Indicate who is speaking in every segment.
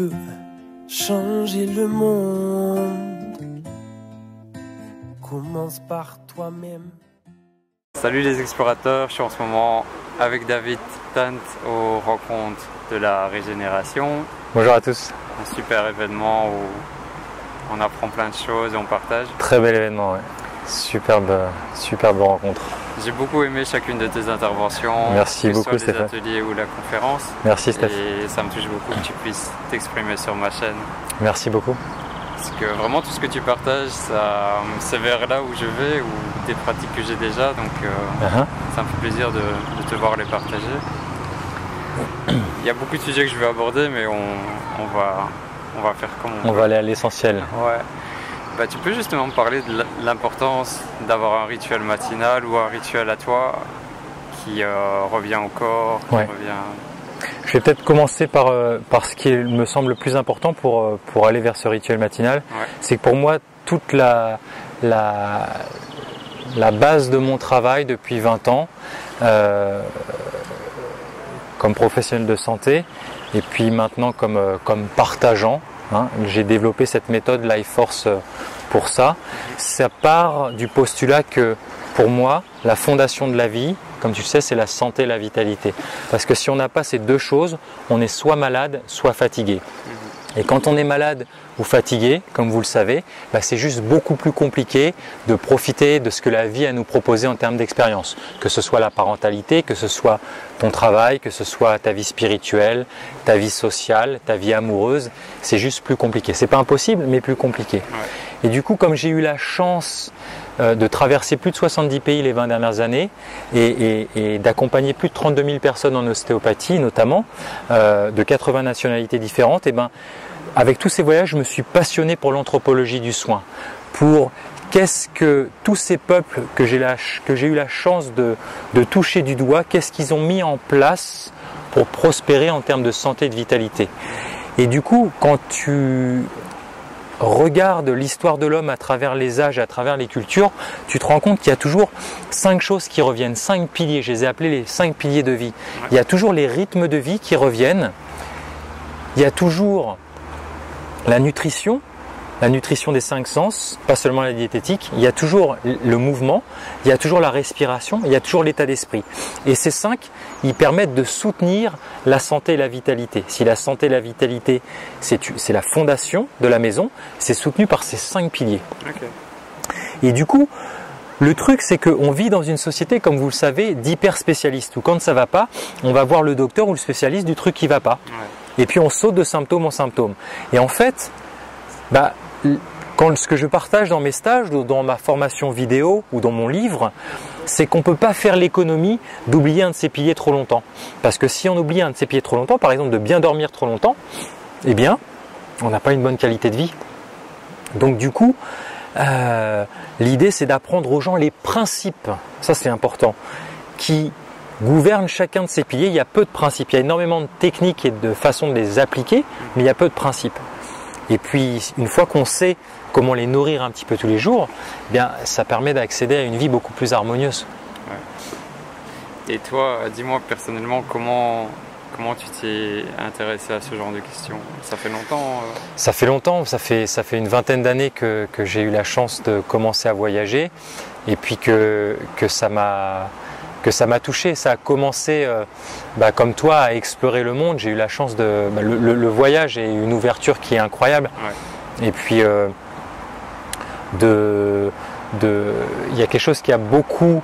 Speaker 1: veux changer le monde, commence par toi-même.
Speaker 2: Salut les explorateurs, je suis en ce moment avec David Tant aux rencontres de la régénération.
Speaker 3: Bonjour à tous.
Speaker 2: Un super événement où on apprend plein de choses et on partage.
Speaker 3: Très bel événement, ouais. Superbe rencontre.
Speaker 2: J'ai beaucoup aimé chacune de tes interventions.
Speaker 3: Merci beaucoup
Speaker 2: Stéphane.
Speaker 3: Stéphane.
Speaker 2: L'atelier ou la conférence.
Speaker 3: Merci Stéphane.
Speaker 2: Et ça me touche beaucoup que tu puisses t'exprimer sur ma chaîne.
Speaker 3: Merci beaucoup.
Speaker 2: Parce que vraiment tout ce que tu partages, c'est vers là où je vais, ou des pratiques que j'ai déjà. Donc ça me fait plaisir de te voir les partager. Il y a beaucoup de sujets que je vais aborder, mais on va faire comme on
Speaker 3: va. On va aller à l'essentiel.
Speaker 2: Ouais. Bah, tu peux justement me parler de l'importance d'avoir un rituel matinal ou un rituel à toi qui revient au corps, qui revient...
Speaker 3: Je vais peut-être commencer par ce qui me semble le plus important pour aller vers ce rituel matinal. Ouais. C'est que pour moi, toute la base de mon travail depuis 20 ans, comme professionnel de santé, et puis maintenant comme partageant, j'ai développé cette méthode Life Force pour ça. Ça part du postulat que pour moi, la fondation de la vie, comme tu sais, c'est la santé et la vitalité. Parce que si on n'a pas ces deux choses, on est soit malade, soit fatigué. Et quand on est malade ou fatigué, comme vous le savez, c'est juste beaucoup plus compliqué de profiter de ce que la vie a à nous proposer en termes d'expérience. Que ce soit la parentalité, que ce soit ton travail, que ce soit ta vie spirituelle, ta vie sociale, ta vie amoureuse, c'est juste plus compliqué. C'est pas impossible, mais plus compliqué. Ouais. Et du coup, comme j'ai eu la chance de traverser plus de 70 pays les 20 dernières années et d'accompagner plus de 32 000 personnes en ostéopathie notamment, de 80 nationalités différentes, avec tous ces voyages, je me suis passionné pour l'anthropologie du soin, pour qu'est-ce que tous ces peuples que j'ai eu la chance de toucher du doigt, qu'est-ce qu'ils ont mis en place pour prospérer en termes de santé et de vitalité. Et du coup, quand tu regarde l'histoire de l'homme à travers les âges, à travers les cultures, tu te rends compte qu'il y a toujours 5 choses qui reviennent, 5 piliers, je les ai appelés les 5 piliers de vie. Il y a toujours les rythmes de vie qui reviennent, il y a toujours la nutrition des 5 sens, pas seulement la diététique, il y a toujours le mouvement, il y a toujours la respiration, il y a toujours l'état d'esprit. Et ces 5, ils permettent de soutenir la santé et la vitalité. Si la santé et la vitalité, c'est la fondation de la maison, c'est soutenu par ces 5 piliers. Okay. Et du coup, le truc, c'est qu'on vit dans une société, comme vous le savez, d'hyper spécialistes, où quand ça va pas, on va voir le docteur ou le spécialiste du truc qui va pas. Ouais. Et puis on saute de symptôme en symptôme. Et en fait, ce que je partage dans mes stages, dans ma formation vidéo ou dans mon livre, c'est qu'on ne peut pas faire l'économie d'oublier un de ces piliers trop longtemps. Parce que si on oublie un de ces piliers trop longtemps, par exemple de bien dormir trop longtemps, eh bien, on n'a pas une bonne qualité de vie. Donc du coup, l'idée c'est d'apprendre aux gens les principes, ça c'est important, qui gouvernent chacun de ces piliers. Il y a peu de principes, il y a énormément de techniques et de façons de les appliquer, mais il y a peu de principes. Et puis, une fois qu'on sait comment les nourrir un petit peu tous les jours, eh bien, ça permet d'accéder à une vie beaucoup plus harmonieuse.
Speaker 2: Ouais. Et toi, dis-moi personnellement, comment tu t'es intéressé à ce genre de questions? Ça fait longtemps
Speaker 3: Ça fait longtemps, ça fait une vingtaine d'années que j'ai eu la chance de commencer à voyager et puis que ça m'a touché. Ça a commencé, comme toi, à explorer le monde. J'ai eu la chance le voyage est une ouverture qui est incroyable. Ouais. Et puis, il y a quelque chose qui a beaucoup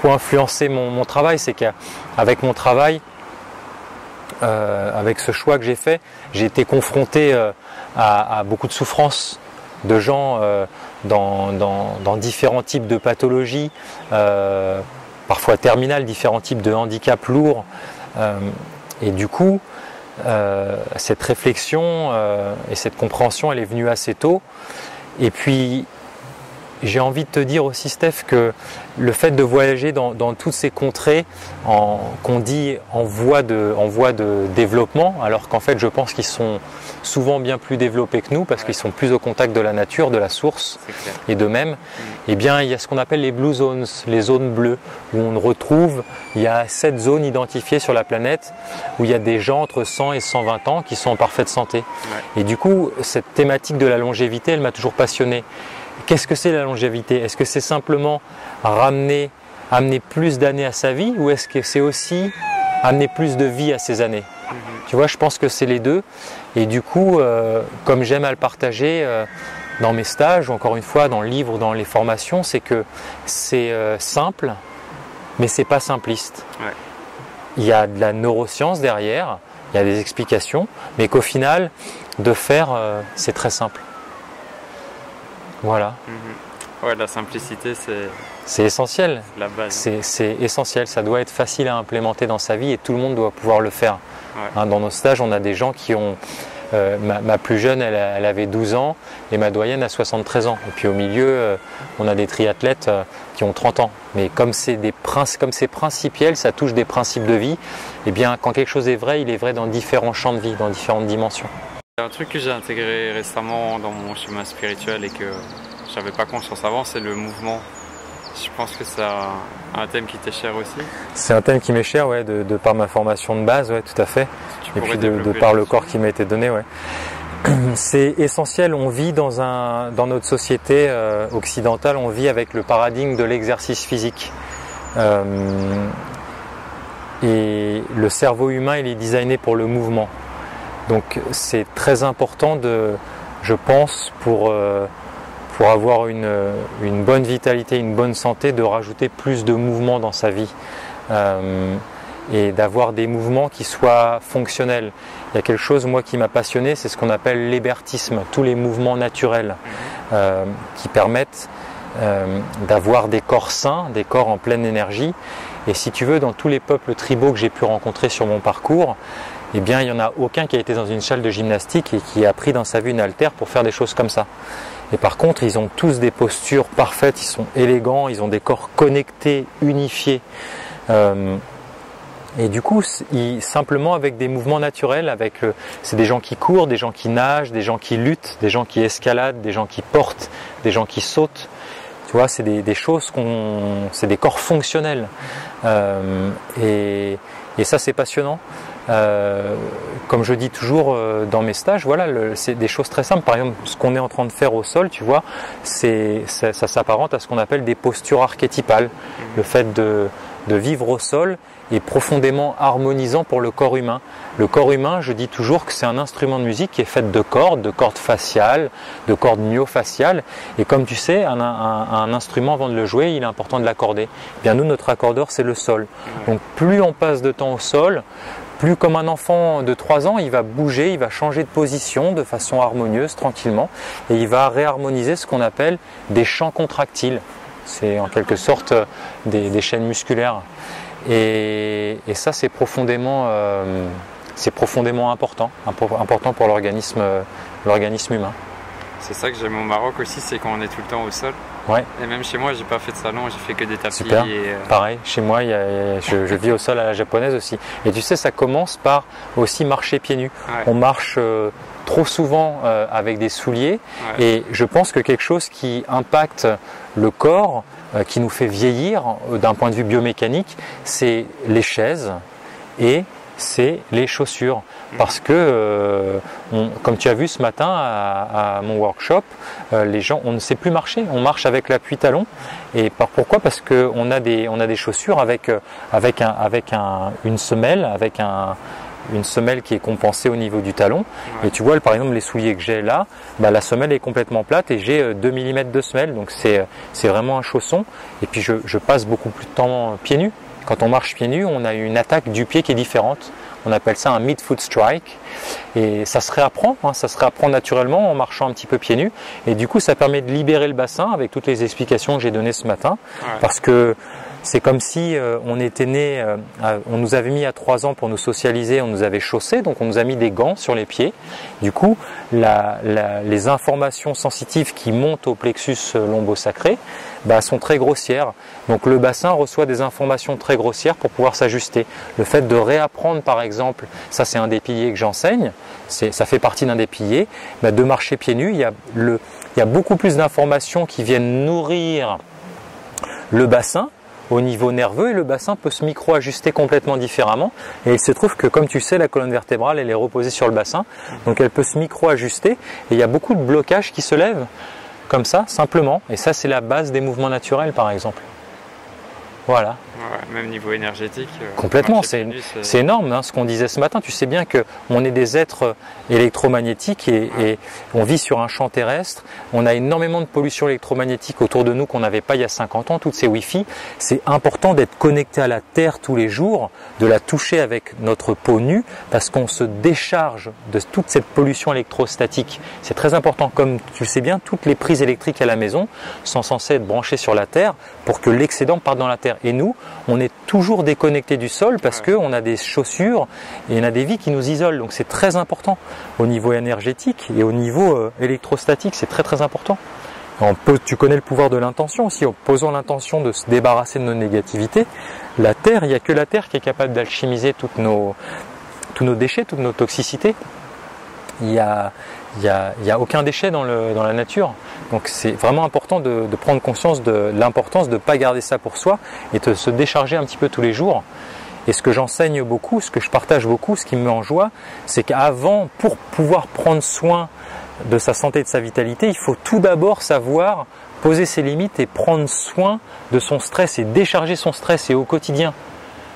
Speaker 3: influencé mon travail, c'est qu'avec mon travail, avec ce choix que j'ai fait, j'ai été confronté à beaucoup de souffrances de gens dans différents types de pathologies, parfois terminales, différents types de handicaps lourds. Et du coup, cette réflexion et cette compréhension, elle est venue assez tôt. Et puis, j'ai envie de te dire aussi, Steph, que le fait de voyager dans toutes ces contrées qu'on dit en voie de développement, alors qu'en fait je pense qu'ils sont souvent bien plus développés que nous parce qu'ils sont plus au contact de la nature, de la source et d'eux-mêmes, eh bien il y a ce qu'on appelle les blue zones, les zones bleues, où on retrouve, il y a 7 zones identifiées sur la planète où il y a des gens entre 100 et 120 ans qui sont en parfaite santé. Et du coup, cette thématique de la longévité, elle m'a toujours passionné. Qu'est-ce que c'est la longévité? Est-ce que c'est simplement amener plus d'années à sa vie, ou est-ce que c'est aussi amener plus de vie à ses années? Tu vois, je pense que c'est les deux. Et du coup, comme j'aime à le partager dans mes stages, ou encore une fois dans le livre, dans les formations, c'est que c'est simple, mais c'est pas simpliste. Ouais. Il y a de la neuroscience derrière, il y a des explications, mais qu'au final, de faire, c'est très simple. Voilà.
Speaker 2: Ouais, la simplicité,
Speaker 3: c'est essentiel.
Speaker 2: La base.
Speaker 3: C'est essentiel. Ça doit être facile à implémenter dans sa vie et tout le monde doit pouvoir le faire. Ouais. Hein, dans nos stages, on a des gens qui ont... ma plus jeune, elle avait 12 ans et ma doyenne a 73 ans. Et puis au milieu, on a des triathlètes qui ont 30 ans. Mais comme c'est principiel, ça touche des principes de vie, eh bien, quand quelque chose est vrai, il est vrai dans différents champs de vie, dans différentes dimensions.
Speaker 2: Un truc que j'ai intégré récemment dans mon chemin spirituel et que je n'avais pas conscience avant, c'est le mouvement. Je pense que c'est un thème qui t'est cher aussi. C'est un thème qui m'est cher, ouais, de par ma formation de base, ouais, tout à fait. Et puis de par le corps qui m'a été donné, ouais. C'est essentiel. On vit dans notre société occidentale, on vit avec le paradigme de l'exercice physique. Et le cerveau humain, il est designé pour le mouvement. Donc c'est très important je pense, pour avoir une bonne vitalité, une bonne santé, de rajouter plus de mouvements dans sa vie et d'avoir des mouvements qui soient fonctionnels. Il y a quelque chose, moi, qui m'a passionné, c'est ce qu'on appelle l'hébertisme, tous les mouvements naturels qui permettent d'avoir des corps sains, des corps en pleine énergie. Et si tu veux, dans tous les peuples tribaux que j'ai pu rencontrer sur mon parcours, eh bien, il n'y en a aucun qui a été dans une salle de gymnastique et qui a pris dans sa vie une haltère pour faire des choses comme ça. Et par contre, ils ont tous des postures parfaites, ils sont élégants, ils ont des corps connectés, unifiés. Et du coup, simplement avec des mouvements naturels, c'est des gens qui courent, des gens qui nagent, des gens qui luttent, des gens qui escaladent, des gens qui portent, des gens qui sautent. Tu vois, c'est des choses c'est des corps fonctionnels. Et ça, c'est passionnant. Comme je dis toujours dans mes stages, voilà, c'est des choses très simples. Par exemple, ce qu'on est en train de faire au sol, tu vois, ça s'apparente à ce qu'on appelle des postures archétypales. Le fait de vivre au sol est profondément harmonisant pour le corps humain. Le corps humain, je dis toujours que c'est un instrument de musique qui est fait de cordes faciales, de cordes myofaciales. Et comme tu sais, un instrument, avant de le jouer, il est important de l'accorder. Eh bien, nous, notre accordeur, c'est le sol. Donc plus on passe de temps au sol, plus comme un enfant de 3 ans, il va bouger, il va changer de position de façon harmonieuse, tranquillement, et il va réharmoniser ce qu'on appelle des champs contractiles. C'est en quelque sorte des chaînes musculaires. Et ça, c'est profondément important pour l'organisme humain. C'est ça que j'aime au Maroc aussi, c'est qu'on est tout le temps au sol. Ouais. Et même chez moi, j'ai pas fait de salon, j'ai fait que des tapis. Super. Pareil, chez moi, je vis au sol à la japonaise aussi. Et tu sais, ça commence par aussi marcher pieds nus. Ouais. On marche trop souvent avec des souliers. Ouais. Et je pense que quelque chose qui impacte le corps, qui nous fait vieillir d'un point de vue biomécanique, c'est les chaises et c'est les chaussures. Parce que, comme tu as vu ce matin à mon workshop, les gens, on ne sait plus marcher, on marche avec l'appui-talon. Et pourquoi? Parce qu'on a des chaussures avec une semelle, une semelle qui est compensée au niveau du talon. Ouais. Et tu vois, par exemple, les souliers que j'ai là, la semelle est complètement plate et j'ai 2 mm de semelle. Donc c'est vraiment un chausson. Et puis je passe beaucoup plus de temps pieds nus. Quand on marche pieds nus, on a une attaque du pied qui est différente. On appelle ça un mid-foot strike. Et ça se réapprend, ça se réapprend naturellement en marchant un petit peu pieds nus. Et du coup, ça permet de libérer le bassin avec toutes les explications que j'ai données ce matin. Ouais. Parce que
Speaker 3: C'est comme si on était né, on nous avait mis à 3 ans pour nous socialiser, on nous avait chaussés, donc on nous a mis des gants sur les pieds. Du coup, les informations sensitives qui montent au plexus lombosacré sont très grossières. Donc le bassin reçoit des informations très grossières pour pouvoir s'ajuster. Le fait de réapprendre par exemple, ça c'est un des piliers que j'enseigne, ça fait partie d'un des piliers, de marcher pieds nus, il y a beaucoup plus d'informations qui viennent nourrir le bassin au niveau nerveux et le bassin peut se micro-ajuster complètement différemment. Et il se trouve que, comme tu sais, la colonne vertébrale, elle est reposée sur le bassin, donc elle peut se micro-ajuster et il y a beaucoup de blocages qui se lèvent comme ça, simplement. Et ça, c'est la base des mouvements naturels, par exemple. Voilà.
Speaker 2: Ouais, même niveau énergétique.
Speaker 3: Complètement, c'est énorme hein, ce qu'on disait ce matin. Tu sais bien qu'on est des êtres électromagnétiques et on vit sur un champ terrestre. On a énormément de pollution électromagnétique autour de nous qu'on n'avait pas il y a 50 ans, toutes ces Wi-Fi. C'est important d'être connecté à la Terre tous les jours, de la toucher avec notre peau nue parce qu'on se décharge de toute cette pollution électrostatique. C'est très important. Comme tu le sais bien, toutes les prises électriques à la maison sont censées être branchées sur la Terre pour que l'excédent parte dans la Terre. Et nous, on est toujours déconnecté du sol parce qu'on a des chaussures et on a des vies qui nous isolent. Donc c'est très important au niveau énergétique et au niveau électrostatique, c'est très très important. Tu connais le pouvoir de l'intention aussi. En posant l'intention de se débarrasser de nos négativités, la Terre, il n'y a que la Terre qui est capable d'alchimiser tous nos déchets, toutes nos toxicités. Il y a aucun déchet dans la nature. Donc c'est vraiment important de prendre conscience de l'importance de ne pas garder ça pour soi et de se décharger un petit peu tous les jours. Et ce que j'enseigne beaucoup, ce que je partage beaucoup, ce qui me met en joie, c'est qu'avant, pour pouvoir prendre soin de sa santé et de sa vitalité, il faut tout d'abord savoir poser ses limites et prendre soin de son stress et décharger son stress et au quotidien.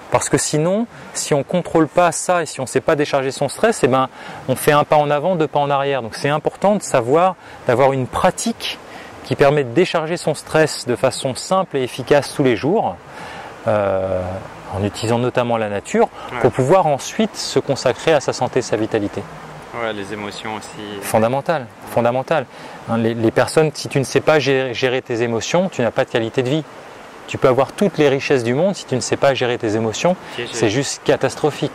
Speaker 3: Parce que sinon, si on ne contrôle pas ça et si on ne sait pas décharger son stress, on fait un pas en avant, 2 pas en arrière. Donc c'est important de savoir, d'avoir une pratique qui permet de décharger son stress de façon simple et efficace tous les jours, en utilisant notamment la nature, pour pouvoir ensuite se consacrer à sa santé et sa vitalité.
Speaker 2: Ouais, les émotions aussi.
Speaker 3: Fondamental. Hein, les personnes, si tu ne sais pas gérer tes émotions, tu n'as pas de qualité de vie. Tu peux avoir toutes les richesses du monde, si tu ne sais pas gérer tes émotions, c'est juste catastrophique.